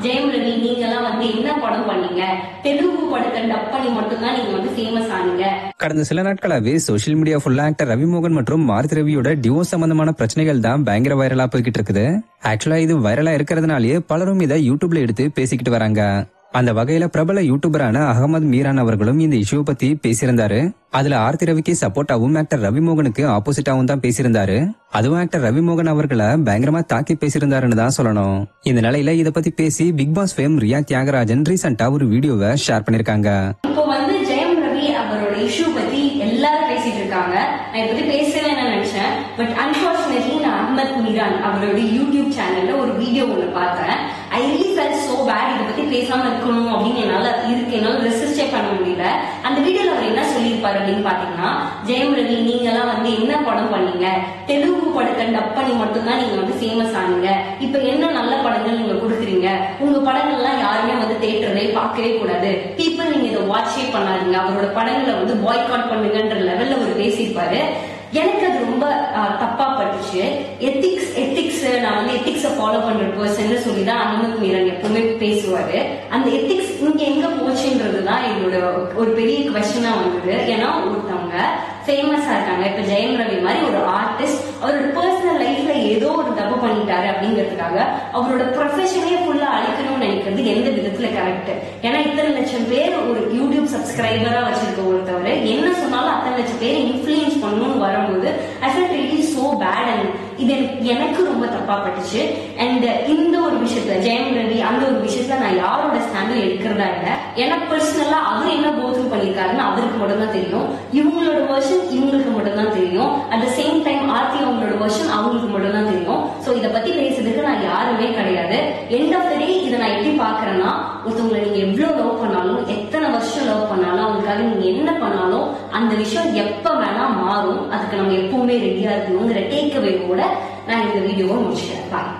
ஜெயம் ரவி நீங்க எல்லாம் வந்து என்ன படம் பண்ணீங்க, தெலுங்கு படத்தை டப் பண்ணி மட்டும்தான் நீங்க வந்து ஃபேமஸ் ஆனீங்க. கடந்த சில நாட்களாவே சோசியல் மீடியா ஃபுல்லா ஆக்டர் ரவிமோகன் மற்றும் மாருதி ரவியோட டிவோர்ஸ் சம்பந்தமான பிரச்சனைகள் தான் பயங்கர வைரலா போய்கிட்டு இருக்குது. ஆக்சுவலா இது வைரலா இருக்கிறதுனாலயே பலரும் இதை யூடியூப்ல எடுத்து பேசிக்கிட்டு வராங்க. அந்த வகையில பிரபல யூடியூபரான அகமது மீரான் அவர்களும் இந்த இஷ்யூ பத்தி பேசியிருந்தாரு. அதுல ஆர்த்தி ரவிக்கு சப்போர்ட்டாவும் ஆக்டர் ரவிமோகனுக்கு ஆப்போசிட்டாவும் தான் பேசியிருந்தாரு. அதுவும் ஆக்டர் ரவிமோகன் அவர்களை பயங்கரமா தாக்கி பேசியிருந்தாருன்னு தான் சொல்லணும். இந்த நிலையில இத பத்தி பேசி Bigg Boss fame Riya Thiyagarajan ரீசெண்டா ஒரு வீடியோவை ஷேர் பண்ணிருக்காங்க. இப்போ வந்து ஜெயம் ரவி அவரோட இஷ்யூ பத்தி எல்லாரும் பேசிட்டு இருக்காங்க. நான் இதை பத்தி பேசவே நினைச்சேன். பட் அன்பார்ச்சுனேட்லி நான் அகமது மீரான் அவரோட யூடியூப் சேனல்ல ஒரு வீடியோ ஒண்ணு பார்த்தேன். I really felt so bad. இதை பத்தி பேசாம இருக்கணும் அப்படின்னு என்னால ரெசிஸ்டே பண்ண முடியல. அந்த வீடியோல அவர் என்ன சொல்லியிருப்பாரு அப்படின்னு பாத்தீங்கன்னா, ஜெயம் ரவி நீங்க எல்லாம் வந்து என்ன படம் பண்ணீங்க, தெலுங்கு படத்தை டப் பண்ணி மட்டும்தான் நீங்க வந்து ஃபேமஸ் ஆனீங்க. இப்ப என்ன நல்ல படங்கள் நீங்க கொடுக்குறீங்க, உங்க படங்கள்லாம் யாருமே வந்து தியேட்டர்ல பார்க்கவே கூடாது, பீப்புள் நீங்க இதை வாட்சே பண்ணாதீங்க, அவரோட படங்களை வந்து பாய்காட் பண்ணுங்கன்ற லெவல்ல அவர் பேசியிருப்பாரு. எனக்கு அது ரொம்ப தப்பா பட்டுச்சு. எத்திக்ஸ் நான் வந்து எத்திக்ஸ ஃபாலோ பண்ற பர்சன் சொல்லிதான் அகமது மீரான் எப்பவுமே பேசுவாரு. அந்த எத்திக்ஸ் இங்க எங்க போச்சுன்றதுதான் என்னோட ஒரு பெரிய கொஸ்டினா வந்தது. ஏன்னா ஒருத்தவங்க ஃபேமஸா இருக்காங்க, இப்ப ஜெயம் ரவி மாதிரி ஒரு ஆர்டிஸ்ட் அவரோட பர்சனல் லைஃப்ல ஏதோ ஒரு தப்பு பண்ணிட்டாரு அப்படிங்கிறதுக்காக அவரோட ப்ரொஃபஷனே ஃபுல்லா அழிக்கணும்னு நினைக்கிறது எந்த விதத்துல கரெக்ட்? ஏன்னா இத்தனை லட்சம் பேர் ஒரு யூடியூப் சப்ஸ்கிரைபரா வச்சிருக்க ஒருத்தவர் என்ன சொன்னாலும் அத்தனை லட்சம் பேர் இன்ஃபுளுன்ஸ் பண்ணணும்னு வரும்போது I felt really so bad. And இது எனக்கு ரொம்ப தப்பா பட்டுச்சு. அண்ட் இந்த ஒரு விஷயத்துல ஜெயம் ரவி அந்த ஒரு விஷயத்துல நான் யாரோட ஸ்டாண்டில் எடுக்கிறதா இல்ல. எனக்கு பர்சனலா அவர் என்ன கோத்ரூ பண்ணிருக்காருன்னு அவருக்கு மட்டும் தான் தெரியும். இவங்களோட வெர்ஷன் இவங்களுக்கு மட்டும் தான் தெரியும். At the same time Aarthi அவங்களோட வெர்ஷன் அவங்களுக்கு மட்டும் தான் தெரியும். சோ இதை பத்தி பேசுறதுக்கு நான் யாருமே கிடையாது. எண்ட் ஆஃப் த டே இதை நான் எப்படி பாக்குறேன்னா, ஒருத்தவங்களை நீங்க எவ்வளவு லவ் பண்ணாலும் எத்தனை வருஷம் லவ் பண்ணாலும் அவங்களுக்காக நீங்க என்ன பண்ணாலும் அந்த விஷயம் எப்ப வேணா மாறும். அதுக்கு நம்ம எப்பவுமே ரெடியா இருக்கணுங்கிற டேக் அவே கூட நான் இந்த வீடியோவை முடிச்சிட்டேன். பாய்.